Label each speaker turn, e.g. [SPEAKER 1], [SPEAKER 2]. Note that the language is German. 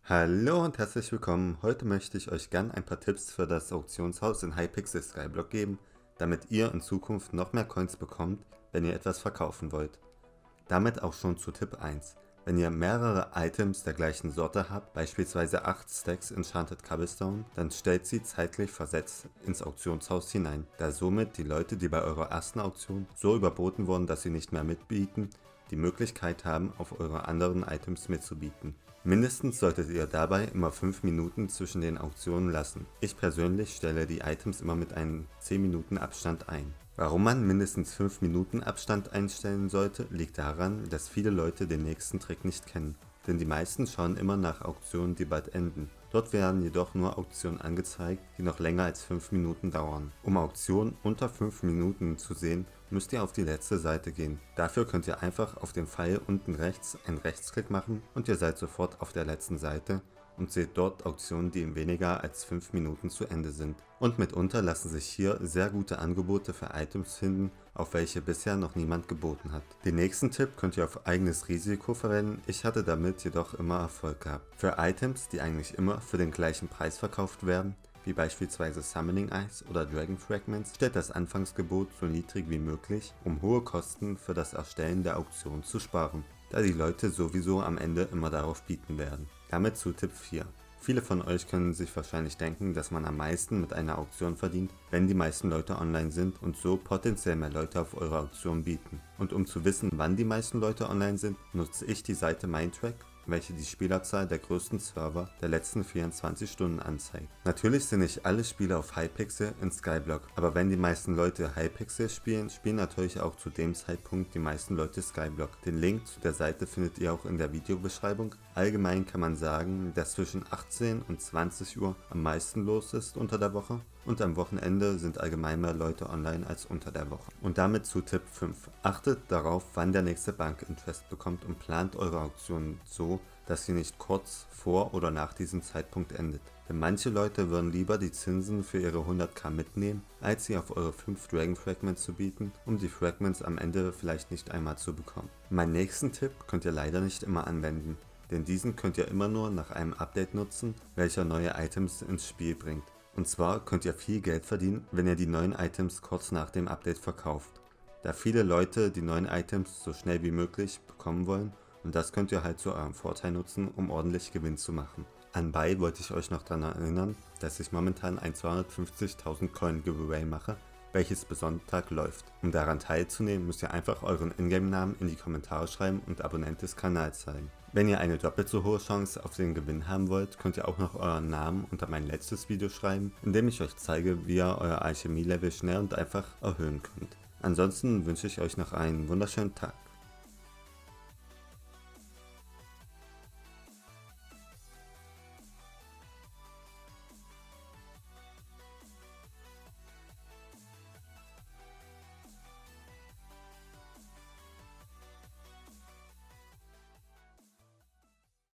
[SPEAKER 1] Hallo und herzlich willkommen. Heute möchte ich euch gern ein paar Tipps für das Auktionshaus in Hypixel Skyblock geben, damit ihr in Zukunft noch mehr Coins bekommt, wenn ihr etwas verkaufen wollt. Damit auch schon zu Tipp 1. Wenn ihr mehrere Items der gleichen Sorte habt, beispielsweise 8 Stacks Enchanted Cobblestone, dann stellt sie zeitlich versetzt ins Auktionshaus hinein, da somit die Leute, die bei eurer ersten Auktion so überboten wurden, dass sie nicht mehr mitbieten, die Möglichkeit haben, auf eure anderen Items mitzubieten. Mindestens solltet ihr dabei immer 5 Minuten zwischen den Auktionen lassen. Ich persönlich stelle die Items immer mit einem 10 Minuten Abstand ein. Warum man mindestens 5 Minuten Abstand einstellen sollte, liegt daran, dass viele Leute den nächsten Trick nicht kennen. Denn die meisten schauen immer nach Auktionen, die bald enden. Dort werden jedoch nur Auktionen angezeigt, die noch länger als 5 Minuten dauern. Um Auktionen unter 5 Minuten zu sehen, müsst ihr auf die letzte Seite gehen. Dafür könnt ihr einfach auf dem Pfeil unten rechts einen Rechtsklick machen und ihr seid sofort auf der letzten Seite und seht dort Auktionen, die in weniger als 5 Minuten zu Ende sind. Und mitunter lassen sich hier sehr gute Angebote für Items finden, auf welche bisher noch niemand geboten hat. Den nächsten Tipp könnt ihr auf eigenes Risiko verwenden, ich hatte damit jedoch immer Erfolg gehabt. Für Items, die eigentlich immer für den gleichen Preis verkauft werden, wie beispielsweise Summoning Eyes oder Dragon Fragments, stellt das Anfangsgebot so niedrig wie möglich, um hohe Kosten für das Erstellen der Auktion zu sparen, da die Leute sowieso am Ende immer darauf bieten werden. Damit zu Tipp 4. Viele von euch können sich wahrscheinlich denken, dass man am meisten mit einer Auktion verdient, wenn die meisten Leute online sind und so potenziell mehr Leute auf eure Auktion bieten. Und um zu wissen, wann die meisten Leute online sind, nutze ich die Seite Mindtrack, welche die Spielerzahl der größten Server der letzten 24 Stunden anzeigt. Natürlich sind nicht alle Spiele auf Hypixel in Skyblock, aber wenn die meisten Leute Hypixel spielen, spielen natürlich auch zu dem Zeitpunkt die meisten Leute Skyblock. Den Link zu der Seite findet ihr auch in der Videobeschreibung. Allgemein kann man sagen, dass zwischen 18 und 20 Uhr am meisten los ist unter der Woche. Und am Wochenende sind allgemein mehr Leute online als unter der Woche. Und damit zu Tipp 5. Achtet darauf, wann der nächste Bankinterest bekommt und plant eure Auktionen so, dass sie nicht kurz vor oder nach diesem Zeitpunkt endet. Denn manche Leute würden lieber die Zinsen für ihre 100k mitnehmen, als sie auf eure 5 Dragon Fragments zu bieten, um die Fragments am Ende vielleicht nicht einmal zu bekommen. Meinen nächsten Tipp könnt ihr leider nicht immer anwenden, denn diesen könnt ihr immer nur nach einem Update nutzen, welcher neue Items ins Spiel bringt. Und zwar könnt ihr viel Geld verdienen, wenn ihr die neuen Items kurz nach dem Update verkauft, da viele Leute die neuen Items so schnell wie möglich bekommen wollen und das könnt ihr halt zu eurem Vorteil nutzen, um ordentlich Gewinn zu machen. Anbei wollte ich euch noch daran erinnern, dass ich momentan ein 250.000 Coin Giveaway mache, welches bis Sonntag läuft. Um daran teilzunehmen, müsst ihr einfach euren Ingame-Namen in die Kommentare schreiben und Abonnent des Kanals sein. Wenn ihr eine doppelt so hohe Chance auf den Gewinn haben wollt, könnt ihr auch noch euren Namen unter mein letztes Video schreiben, in dem ich euch zeige, wie ihr euer Alchemie-Level schnell und einfach erhöhen könnt. Ansonsten wünsche ich euch noch einen wunderschönen Tag.